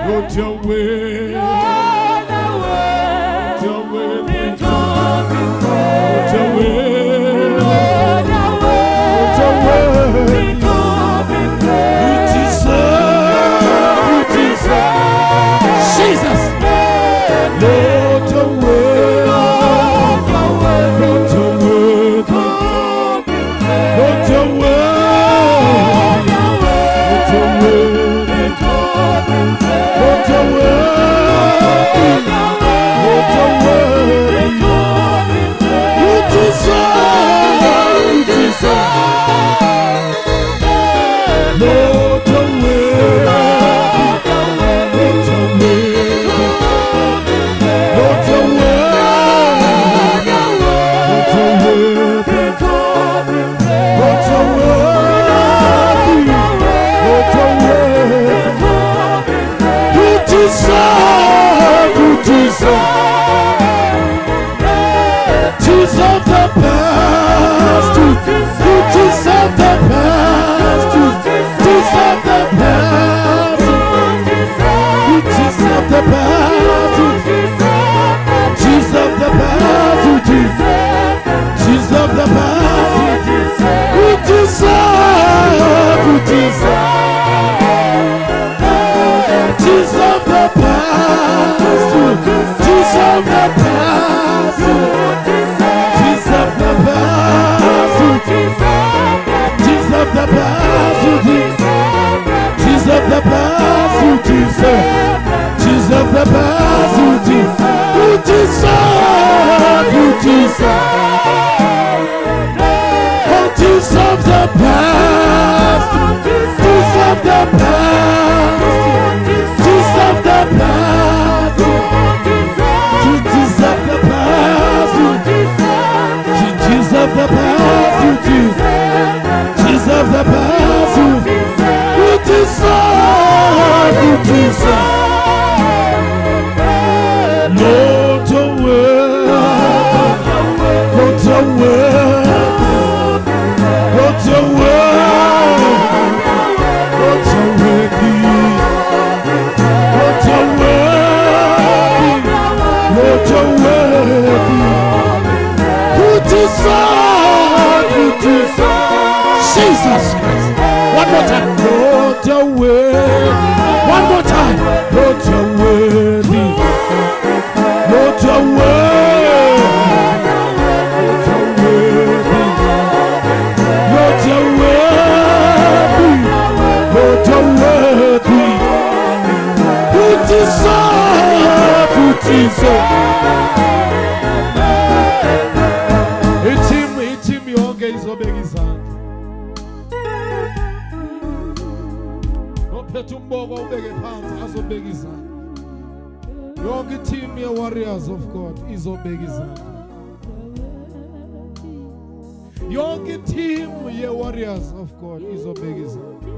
Lord, your way. Jesus Christ. One more time. Lord, your way. One more time. Lord, your worthy. Lord, your way. Lord, your worthy. Lord, your worthy. Lord, your worthy. You deserve. You deserve. Ichimi yonke izobeka izandla. Ophethe umboko ubeke phansi azobeka izandla. Yonke i-team ye-Warriors of God izobeka izandla. Yonke i-team ye-Warriors of God izobeka izandla.